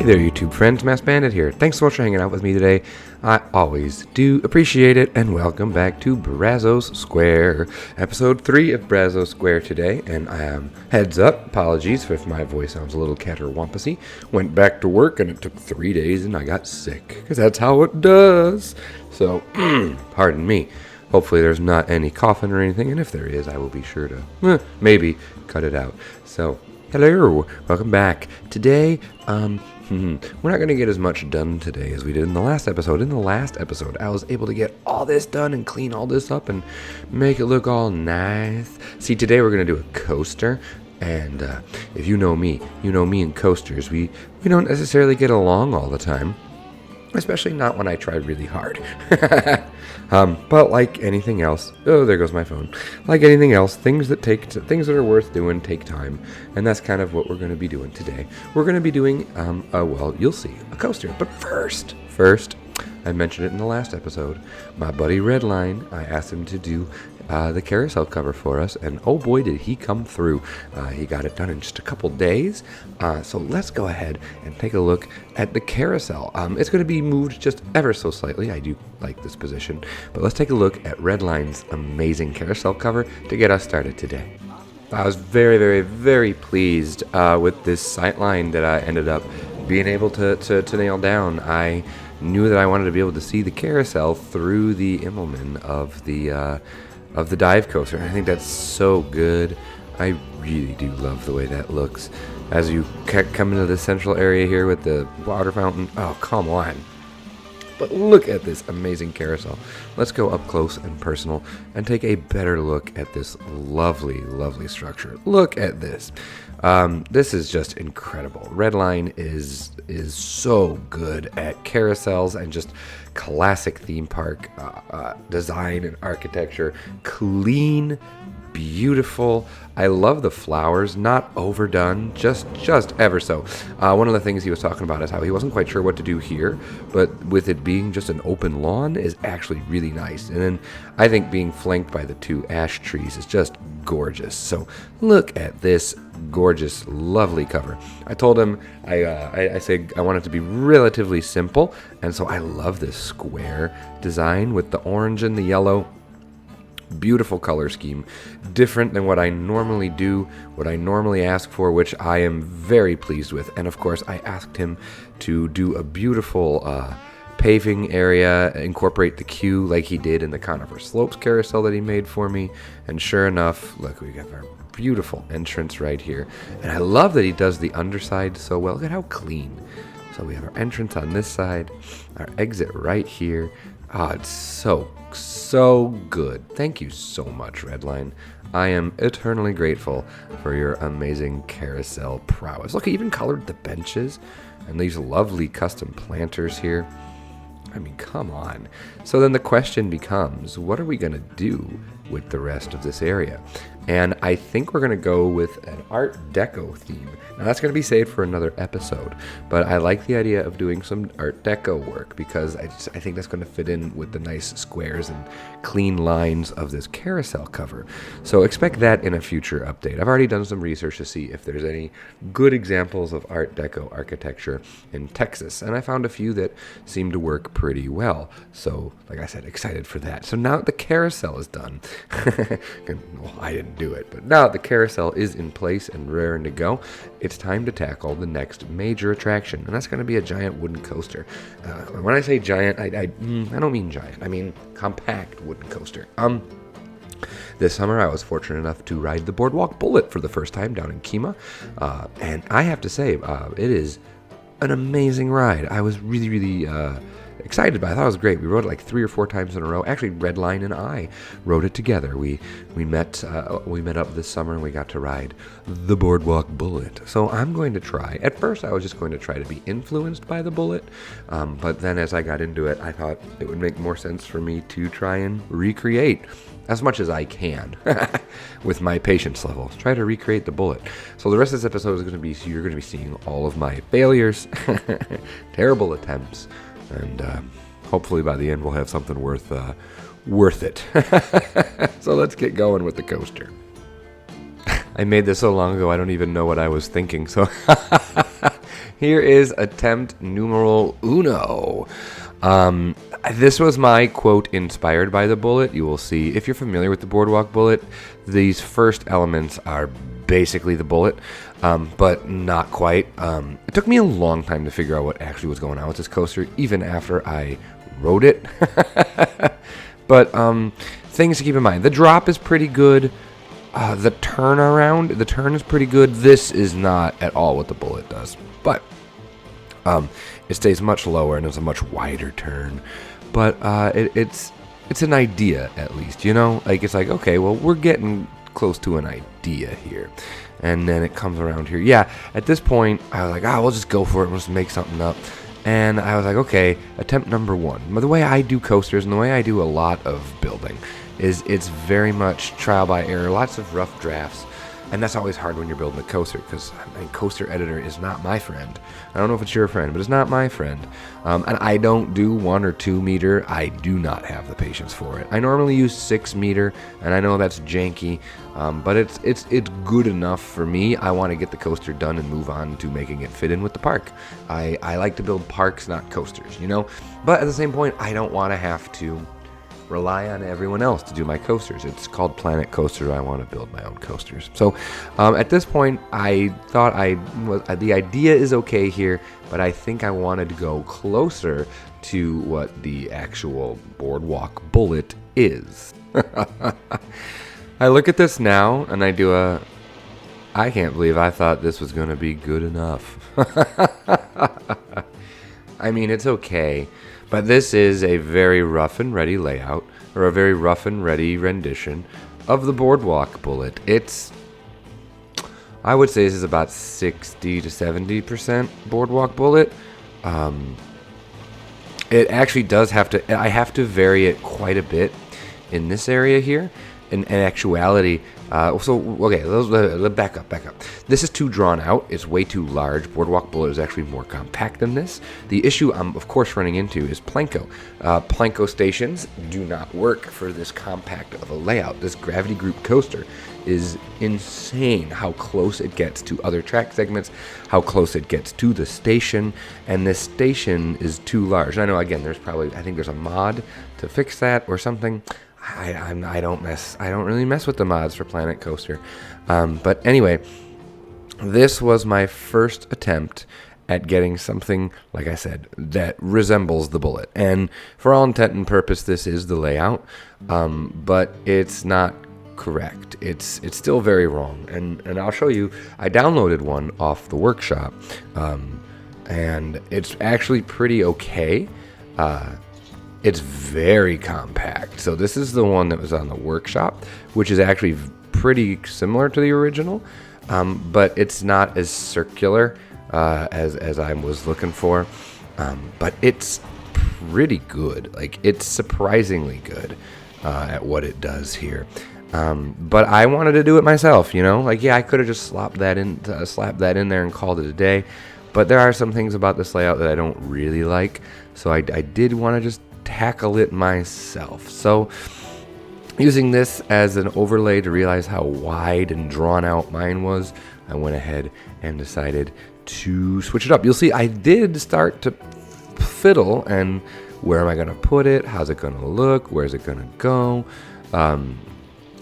Hey there, YouTube friends, Masked Bandit here. Thanks so much for hanging out with me today. I always do appreciate it, and welcome back to Brazos Square, episode 3 of Brazos Square today. And heads up, apologies if my voice sounds a little caterwampusy. Went back to work, and it took 3 days, and I got sick, because that's how it does. So, pardon me. Hopefully there's not any coughing or anything, and if there is, I will be sure to maybe cut it out. So, hello, welcome back. Today, we're not going to get as much done today as we did in the last episode. In the last episode, I was able to get all this done and clean all this up and make it look all nice. See, today we're going to do a coaster. And if you know me and coasters. We don't necessarily get along all the time. Especially not when I try really hard. But like anything else, oh, there goes my phone. Like anything else, things that are worth doing take time, and that's kind of what we're going to be doing today. We're going to be doing, well, you'll see, a coaster. But first, I mentioned it in the last episode. My buddy RedLine, I asked him to do the Carousel cover for us, and oh boy did he come through. He got it done in just a couple days. So let's go ahead and take a look at the Carousel. It's going to be moved just ever so slightly. I do like this position, but let's take a look at RedLine's amazing Carousel cover to get us started today. I was very, very, very pleased with this sightline that I ended up being able to nail down. I knew that I wanted to be able to see the Carousel through the Immelman of the dive coaster. I think that's so good. I really do love the way that looks. As you come into the central area here with the water fountain, oh, come on. But look at this amazing carousel. Let's go up close and personal and take a better look at this lovely, lovely structure. Look at this. This is just incredible. RedLine is so good at carousels and just classic theme park design and architecture. Clean, beautiful. I love the flowers, not overdone, just ever so. One of the things he was talking about is how he wasn't quite sure what to do here, but with it being just an open lawn is actually really nice. And then I think being flanked by the 2 ash trees is just gorgeous. So look at this gorgeous, lovely cover. I told him I said I want it to be relatively simple, and so I love this square design with the orange and the yellow. Beautiful color scheme, different than what I normally do, what I normally ask for, which I am very pleased with. And of course, I asked him to do a beautiful paving area, incorporate the queue like he did in the Conifer Slopes carousel that he made for me. And sure enough, look, we got our beautiful entrance right here. And I love that he does the underside so well. Look at how clean. So we have our entrance on this side, our exit right here. Oh, it's so good. Thank you so much, RedLine. I am eternally grateful for your amazing carousel prowess. Look, I even colored the benches and these lovely custom planters here. I mean, come on. So then the question becomes, what are we going to do with the rest of this area? And I think we're going to go with an Art Deco theme. Now that's going to be saved for another episode, but I like the idea of doing some Art Deco work because I think that's going to fit in with the nice squares and clean lines of this carousel cover. So expect that in a future update. I've already done some research to see if there's any good examples of Art Deco architecture in Texas, and I found a few that seem to work pretty well. So, like I said, excited for that. So now the carousel is done. Well, I didn't do it, but now the carousel is in place and raring to go. It's time to tackle the next major attraction, and that's going to be a giant wooden coaster. When I say giant, I don't mean giant. I mean compact wooden coaster. This summer, I was fortunate enough to ride the Boardwalk Bullet for the first time down in Kemah, and I have to say, it is an amazing ride. I was really, really excited by it. I thought it was great. We rode it like 3 or 4 times in a row. Actually, RedLine and I rode it together. We met up this summer and we got to ride the Boardwalk Bullet. So I'm going to try. At first, I was just going to try to be influenced by the Bullet, but then as I got into it, I thought it would make more sense for me to try and recreate as much as I can with my patience level. Try to recreate the Bullet. So the rest of this episode is going to be, you're going to be seeing all of my failures, terrible attempts, and hopefully by the end we'll have something worth it. So let's get going with the coaster. I made this so long ago I don't even know what I was thinking, so Here is attempt numero uno. This was my quote inspired by the bullet. You will see, if you're familiar with the boardwalk bullet, these first elements are basically the bullet, but not quite. It took me a long time to figure out what actually was going on with this coaster, even after I wrote it. But things to keep in mind. The drop is pretty good. The turn is pretty good. This is not at all what the bullet does, but it stays much lower and it's a much wider turn. But it's an idea, at least, you know? Like, it's like, okay, well, we're getting close to an idea here. And then it comes around here. Yeah, at this point, I was like, we'll just go for it. We'll just make something up. And I was like, okay, attempt number one. But the way I do coasters and the way I do a lot of building is it's very much trial by error, lots of rough drafts. And that's always hard when you're building a coaster, because coaster editor is not my friend. I don't know if it's your friend, but it's not my friend. And I don't do 1 or 2 meter. I do not have the patience for it. I normally use 6 meter, and I know that's janky, but it's good enough for me. I want to get the coaster done and move on to making it fit in with the park. I like to build parks, not coasters, you know? But at the same point, I don't want to have to rely on everyone else to do my coasters. It's called Planet Coaster. I want to build my own coasters. So at this point, I thought the idea is okay here, but I think I wanted to go closer to what the actual boardwalk bullet is. I look at this now and I do I can't believe I thought this was going to be good enough. I mean, it's okay. But this is a very rough and ready layout, or a very rough and ready rendition of the boardwalk bullet. I would say this is about 60 to 70% boardwalk bullet. It actually does I have to vary it quite a bit in this area here. In actuality, let's back up. This is too drawn out. It's way too large. Boardwalk bullet is actually more compact than this. The issue I'm, of course, running into is Planko. Planko stations do not work for this compact of a layout. This gravity group coaster is insane how close it gets to other track segments, how close it gets to the station, and this station is too large. And I know, again, I think there's a mod to fix that or something. I don't really mess with the mods for Planet Coaster. But anyway, this was my first attempt at getting something, like I said, that resembles the bullet. And for all intent and purpose, this is the layout. But it's not correct. It's still very wrong. And I'll show you. I downloaded one off the workshop. And it's actually pretty okay. It's very compact. So this is the one that was on the workshop, which is actually pretty similar to the original, but it's not as circular as I was looking for. But it's pretty good. Like, it's surprisingly good at what it does here. But I wanted to do it myself, you know? Like, yeah, I could have just slapped that in there and called it a day. But there are some things about this layout that I don't really like. So I did want to just tackle it myself. So using this as an overlay to realize how wide and drawn out mine was, I went ahead and decided to switch it up. You'll see I did start to fiddle, and where am I going to put it? How's it going to look? Where's it going to go? And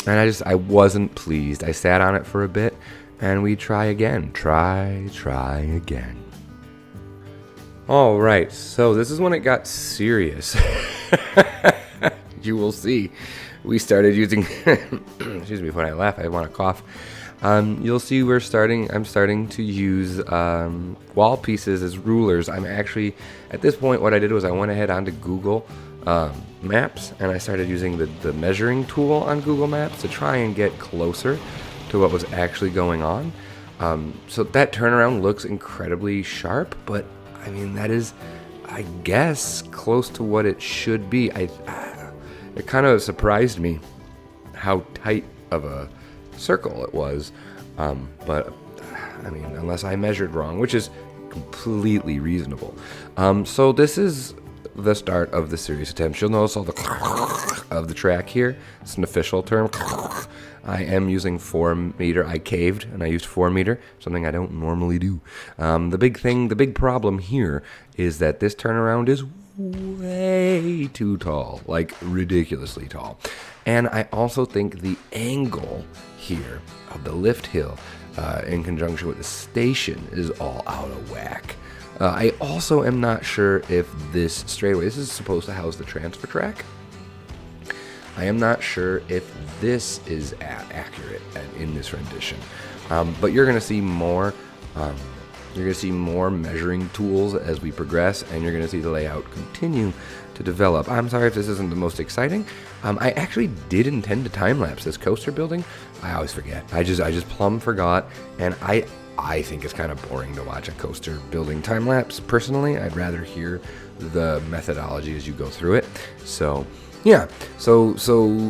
I wasn't pleased. I sat on it for a bit, and we try again. Try again. All right, so this is when it got serious. You will see. We started using, excuse me, when I laugh, I want to cough. You'll see I'm starting to use wall pieces as rulers. I'm actually, at this point, what I did was I went ahead onto Google Maps, and I started using the measuring tool on Google Maps to try and get closer to what was actually going on. So that turnaround looks incredibly sharp, but I mean, that is, I guess, close to what it should be. It kind of surprised me how tight of a circle it was. But, I mean, unless I measured wrong, which is completely reasonable. So this is the start of the serious attempts. You'll notice all the of the track here. It's an official term. I am using 4 meter. I caved and I used 4 meter, something I don't normally do. The big problem here is that this turnaround is way too tall, like ridiculously tall. And I also think the angle here of the lift hill in conjunction with the station is all out of whack. I also am not sure if this straightaway, this is supposed to house the transfer track. I am not sure if this is accurate in this rendition. But you're going to see more. You're going to see more measuring tools as we progress, and you're going to see the layout continue to develop. I'm sorry if this isn't the most exciting. I actually did intend to time-lapse this coaster building. I always forget. I just plumb forgot, and I think it's kind of boring to watch a coaster building time-lapse. Personally, I'd rather hear the methodology as you go through it. So, yeah. So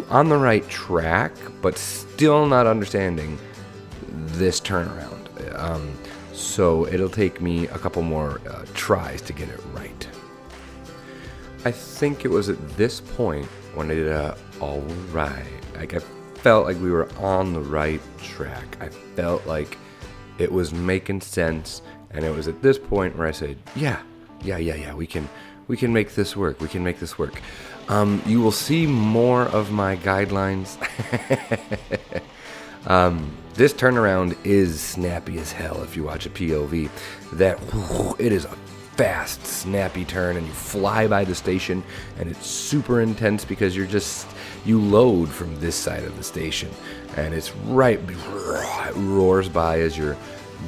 on the right track, but still not understanding this turnaround. So it'll take me a couple more tries to get it right. I think it was at this point when I did all right. Like I felt like we were on the right track. I felt like it was making sense, and it was at this point where I said, yeah, we can make this work. We can make this work. You will see more of my guidelines. This turnaround is snappy as hell if you watch a POV. It is a fast, snappy turn, and you fly by the station, and it's super intense because you load from this side of the station, and it roars by as you're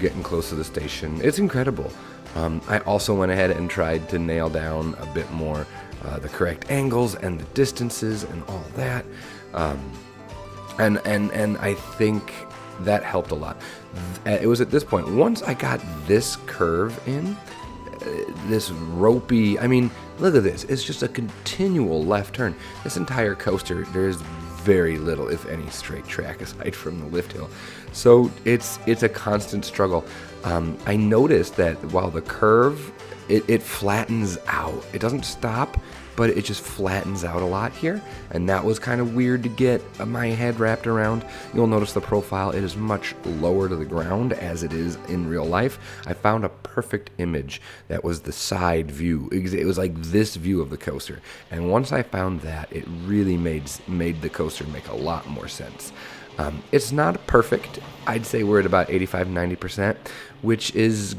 getting close to the station. It's incredible. I also went ahead and tried to nail down a bit more the correct angles and the distances and all that. And I think that helped a lot. It was at this point, once I got this curve in, this ropey, I mean, look at this. It's just a continual left turn. This entire coaster, there's very little, if any, straight track aside from the lift hill. So it's a constant struggle. I noticed that while the curve, it flattens out. It doesn't stop, but it just flattens out a lot here, and that was kind of weird to get my head wrapped around. You'll notice the profile, it is much lower to the ground as it is in real life. I found a perfect image that was the side view. It was like this view of the coaster, and once I found that, it really made the coaster make a lot more sense. It's not perfect. I'd say we're at about 85-90%, which is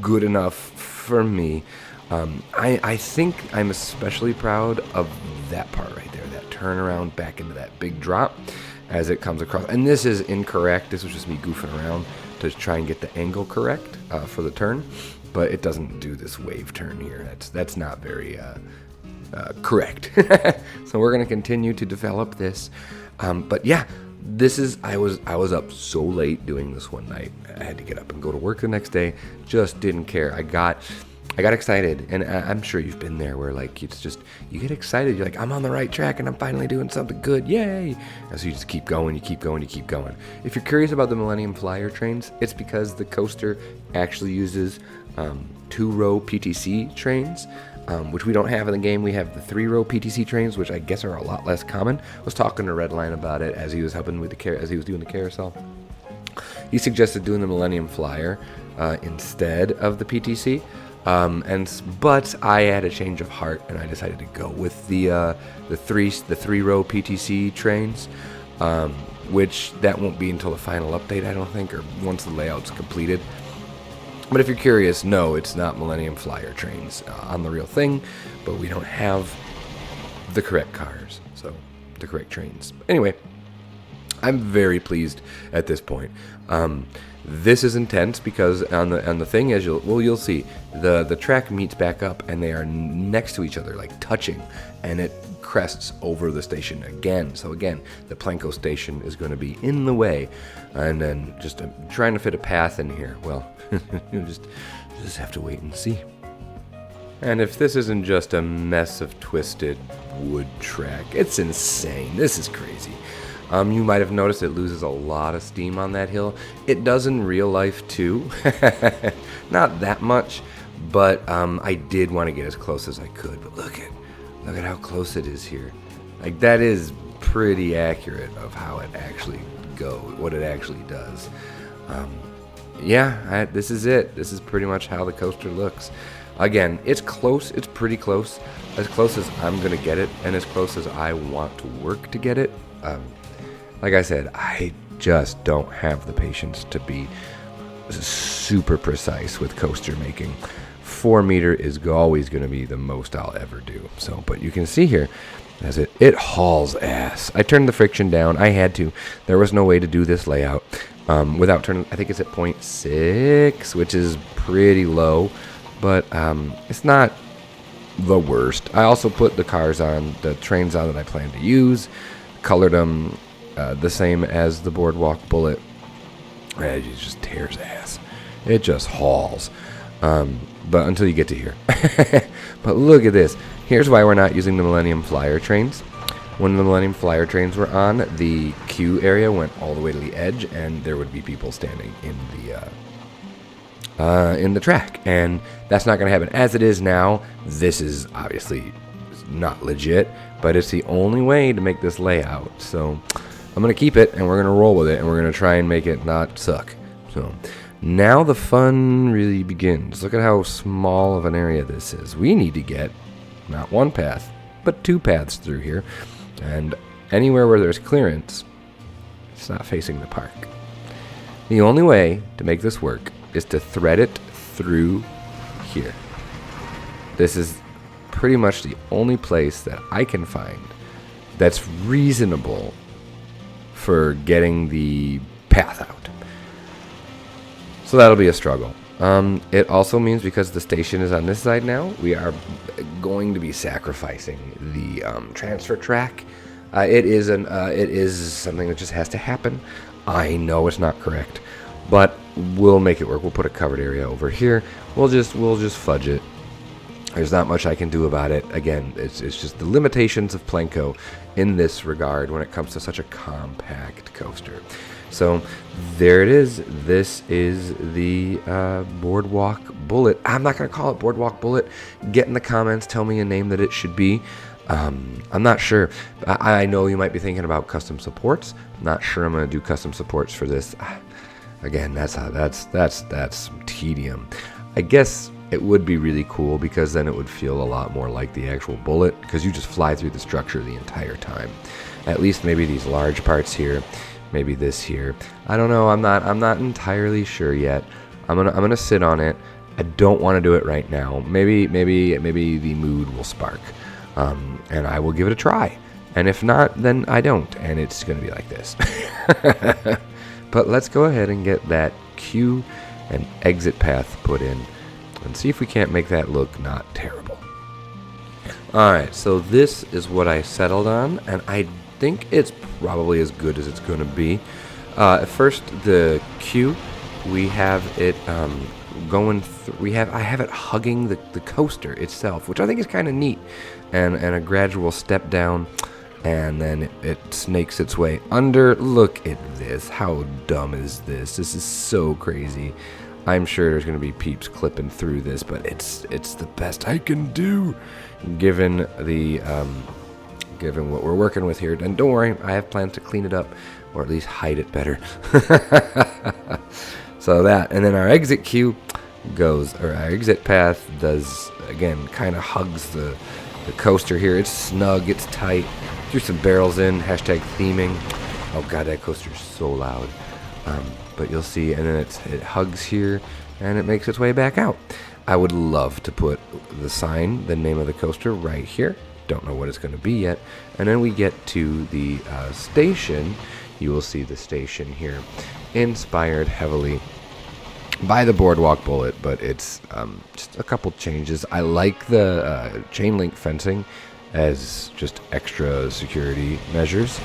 good enough for me. I think I'm especially proud of that part right there, that turnaround back into that big drop as it comes across. And this is incorrect. This was just me goofing around to try and get the angle correct for the turn, but it doesn't do this wave turn here. That's not very correct. So we're going to continue to develop this. But yeah, I was up so late doing this one night. I had to get up and go to work the next day. Just didn't care. I got excited, and I'm sure you've been there where like it's just, you get excited, you're like, I'm on the right track and I'm finally doing something good, yay! And so you just keep going, you keep going, you keep going. If you're curious about the Millennium Flyer trains, it's because the coaster actually uses 2-row PTC trains, which we don't have in the game. We have the 3-row PTC trains, which I guess are a lot less common. I was talking to RedLine about it as he was helping with as he was doing the carousel. He suggested doing the Millennium Flyer instead of the PTC. But I had a change of heart, and I decided to go with the 3-row PTC trains, which that won't be until the final update, I don't think, or once the layout's completed. But if you're curious, no, it's not Millennium Flyer trains on the real thing, but we don't have the correct cars, so the correct trains. Anyway, I'm very pleased at this point. This is intense because on the thing, as you'll see, the track meets back up and they are next to each other, like touching, and it crests over the station again. So again, the Planko station is going to be in the way, and then just trying to fit a path in here. Well, you just have to wait and see. And if this isn't just a mess of twisted wood track, it's insane. This is crazy. You might have noticed it loses a lot of steam on that hill. It does in real life too. Not that much, but I did want to get as close as I could. But look at how close it is here. Like, that is pretty accurate of how it actually goes, what it actually does. Yeah, this is it. This is pretty much how the coaster looks. Again, it's close. It's pretty close. As close as I'm going to get it, and as close as I want to work to get it. Like I said, I just don't have the patience to be super precise with coaster making. 4 meter is always going to be the most I'll ever do. So, but you can see here, as it hauls ass. I turned the friction down. I had to. There was no way to do this layout without turning. I think it's at 0.6, which is pretty low, but it's not the worst. I also put the cars on, the trains on that I plan to use, colored them the same as the Boardwalk Bullet. It just tears ass. It just hauls. But until you get to here. But look at this. Here's why we're not using the Millennium Flyer trains. When the Millennium Flyer trains were on, the queue area went all the way to the edge, and there would be people standing in the track. And that's not going to happen. As it is now, this is obviously not legit, but it's the only way to make this layout. So I'm going to keep it, and we're going to roll with it, and we're going to try and make it not suck. So now the fun really begins. Look at how small of an area this is. We need to get not one path, but 2 paths through here. And anywhere where there's clearance, it's not facing the park. The only way to make this work is to thread it through here. This is pretty much the only place that I can find that's reasonable for getting the path out. So that'll be a struggle. It also means, because the station is on this side now, we are going to be sacrificing the transfer track. It is something that just has to happen. I know it's not correct, but we'll make it work. We'll put a covered area over here. We'll just fudge it. There's not much I can do about it. Again, it's just the limitations of Plinko in this regard when it comes to such a compact coaster. So there it is. This is the Boardwalk Bullet. I'm not going to call it Boardwalk Bullet. Get in the comments. Tell me a name that it should be. I'm not sure. I know you might be thinking about custom supports. I'm not sure I'm going to do custom supports for this. Again, that's tedium. I guess it would be really cool, because then it would feel a lot more like the actual Bullet, because you just fly through the structure the entire time. At least maybe these large parts here. Maybe this here. I don't know. I'm not entirely sure yet. I'm gonna sit on it. I don't want to do it right now. Maybe the mood will spark, and I will give it a try. And if not, then I don't, and it's gonna be like this. But let's go ahead and get that queue and exit path put in, and see if we can't make that look not terrible. All right. So this is what I settled on, and I think it's probably as good as it's going to be. First, the queue, we have it going through. I have it hugging the coaster itself, which I think is kind of neat, and a gradual step down, and then it snakes its way under. Look at this. How dumb is this? This is so crazy. I'm sure there's going to be peeps clipping through this, but it's the best I can do, given the given what we're working with here. And don't worry, I have plans to clean it up, or at least hide it better. So that, and then our exit queue goes, or our exit path does, again, kind of hugs the coaster here. It's snug, it's tight. Threw some barrels in, hashtag theming. Oh god, that coaster is so loud. But you'll see, and then it hugs here, and it makes its way back out. I would love to put the sign, the name of the coaster, right here. Don't know what it's going to be yet. And then we get to the station. You will see the station here, inspired heavily by the Boardwalk Bullet, but it's just a couple changes. I like the chain link fencing as just extra security measures.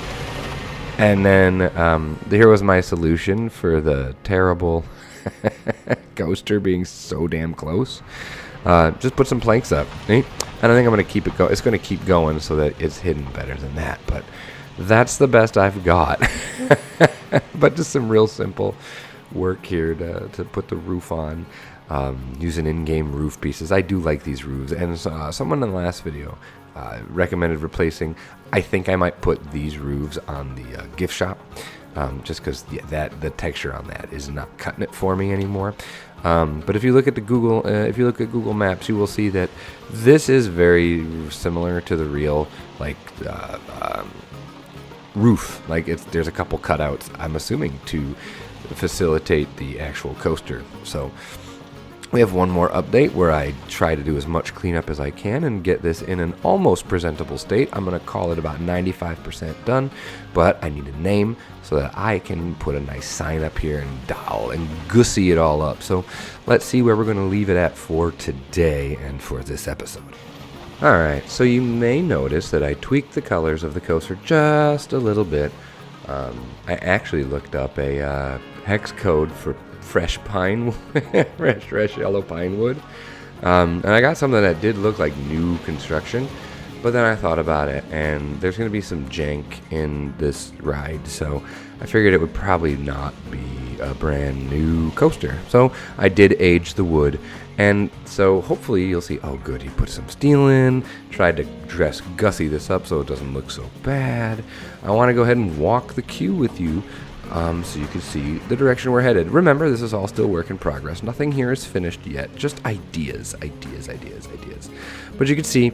And then here was my solution for the terrible coaster being so damn close. Just put some planks up, right? And I think I'm going to keep it going. It's going to keep going so that it's hidden better than that. But that's the best I've got. But just some real simple work here to put the roof on, using in-game roof pieces. I do like these roofs. And someone in the last video recommended replacing. I think I might put these roofs on the gift shop, just because the texture on that is not cutting it for me anymore. But if you look at Google Maps, you will see that this is very similar to the real roof. Like there's a couple cutouts, I'm assuming, to facilitate the actual coaster. So we have one more update where I try to do as much cleanup as I can and get this in an almost presentable state. I'm going to call it about 95% done, but I need a name so that I can put a nice sign up here and doll and gussy it all up. So let's see where we're going to leave it at for today and for this episode. Alright, so you may notice that I tweaked the colors of the coaster just a little bit. I actually looked up a hex code for fresh pine, fresh yellow pine wood, and I got something that did look like new construction, but then I thought about it, and there's going to be some jank in this ride, so I figured it would probably not be a brand new coaster. So I did age the wood, and so hopefully you'll see, oh good, he put some steel in, tried to gussy this up so it doesn't look so bad. I want to go ahead and walk the queue with you, so you can see the direction we're headed. Remember, this is all still work in progress. Nothing here is finished yet. Just ideas. But you can see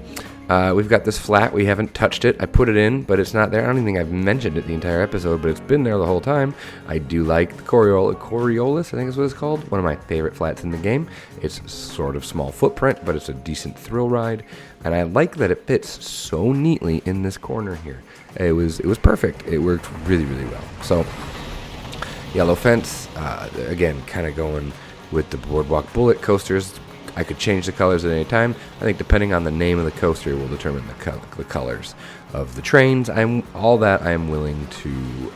we've got this flat. We haven't touched it. I put it in, but it's not there. I don't even think I've mentioned it the entire episode, but it's been there the whole time. I do like the Coriolis, I think is what it's called. One of my favorite flats in the game. It's sort of small footprint, but it's a decent thrill ride. And I like that it fits so neatly in this corner here. It was perfect. It worked really, really well. So yellow fence, again, kind of going with the Boardwalk Bullet coasters. I could change the colors at any time. I think depending on the name of the coaster will determine the colors of the trains. All that I am willing to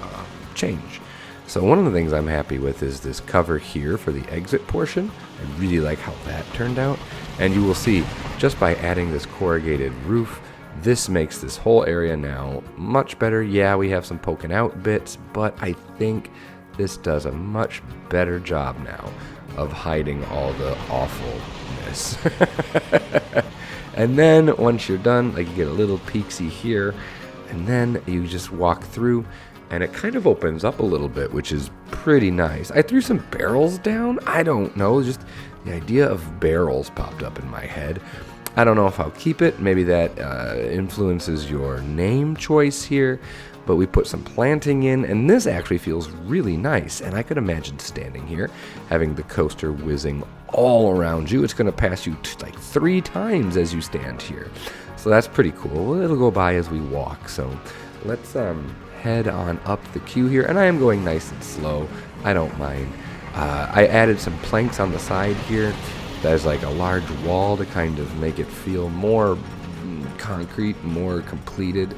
change. So one of the things I'm happy with is this cover here for the exit portion. I really like how that turned out. And you will see, just by adding this corrugated roof, this makes this whole area now much better. Yeah, we have some poking out bits, but I think this does a much better job now of hiding all the awfulness. And then once you're done, like, you get a little peeksy here, and then you just walk through, and it kind of opens up a little bit, which is pretty nice. I threw some barrels down. I don't know, just the idea of barrels popped up in my head. I don't know if I'll keep it. Maybe that influences your name choice here. But we put some planting in, and this actually feels really nice. And I could imagine standing here, having the coaster whizzing all around you. It's going to pass you like 3 times as you stand here. So that's pretty cool. It'll go by as we walk. So let's head on up the queue here. And I am going nice and slow. I don't mind. I added some planks on the side here. There's like a large wall to kind of make it feel more concrete, more completed.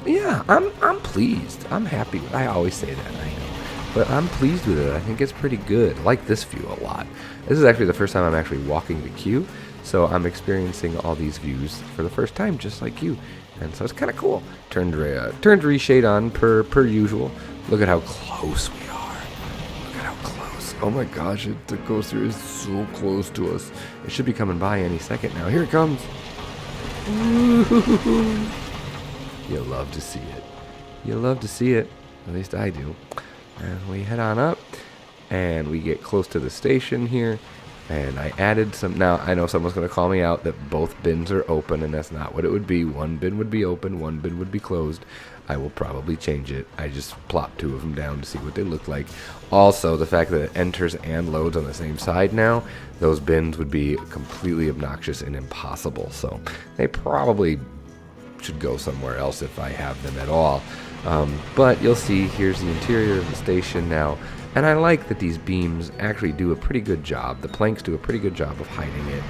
Yeah, I'm pleased. I'm happy. I always say that, I know. But I'm pleased with it. I think it's pretty good. I like this view a lot. This is actually the first time I'm actually walking the queue, so I'm experiencing all these views for the first time, just like you. And so it's kind of cool. Turned reshade on per usual. Look at how close we are. Look at how close. Oh my gosh, the coaster is so close to us. It should be coming by any second now. Here it comes. Woo-hoo-hoo-hoo. You'll love to see it. You'll love to see it. At least I do. And we head on up, and we get close to the station here, and I added some. Now, I know someone's going to call me out that both bins are open, and that's not what it would be. One bin would be open, one bin would be closed. I will probably change it. I just plopped 2 of them down to see what they look like. Also, the fact that it enters and loads on the same side now, those bins would be completely obnoxious and impossible. So they probably should go somewhere else if I have them at all. But you'll see, here's the interior of the station now, and I like that these beams actually do a pretty good job. The planks do a pretty good job of hiding it.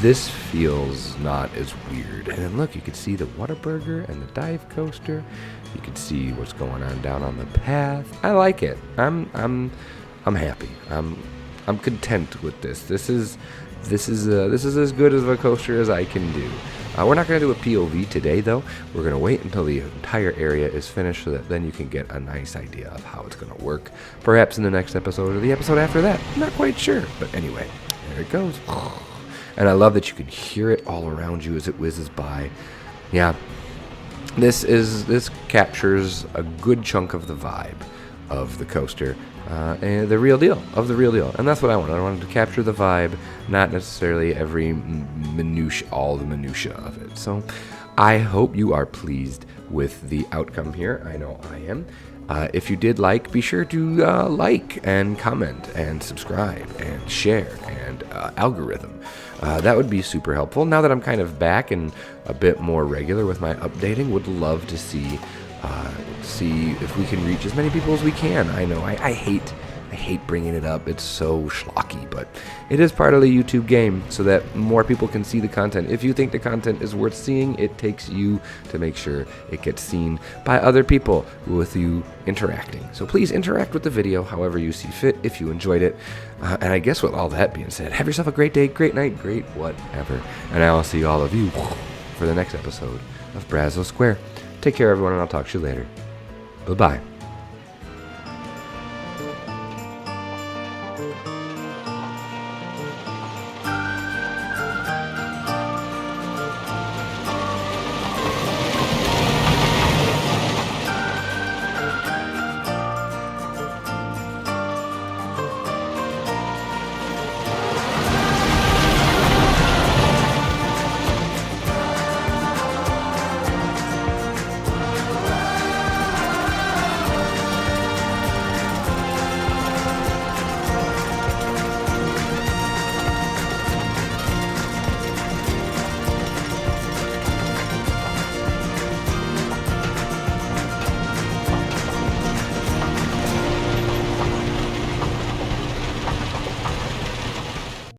This feels not as weird. And then look, you can see the Whataburger and the dive coaster. You can see what's going on down on the path. I like it. I'm happy. I'm content with this. This is as good as a coaster as I can do. We're not going to do a POV today, though. We're going to wait until the entire area is finished so that then you can get a nice idea of how it's going to work. Perhaps in the next episode or the episode after that. I'm not quite sure. But anyway, there it goes. And I love that you can hear it all around you as it whizzes by. Yeah, this captures a good chunk of the vibe of the coaster, and the real deal, and that's what I wanted. I wanted to capture the vibe, not necessarily every minutia, all the minutia of it. So I hope you are pleased with the outcome here. I know I am. If you did like, be sure to like and comment and subscribe and share and algorithm. That would be super helpful. Now that I'm kind of back and a bit more regular with my updating, would love to see if we can reach as many people as we can. I know I hate bringing it up. It's so schlocky, but it is part of the YouTube game so that more people can see the content. If you think the content is worth seeing, it takes you to make sure it gets seen by other people with you interacting. So please interact with the video however you see fit if you enjoyed it. And I guess with all that being said, have yourself a great day, great night, great whatever. And I will see all of you for the next episode of Brazos Square. Take care, everyone, and I'll talk to you later. Bye-bye.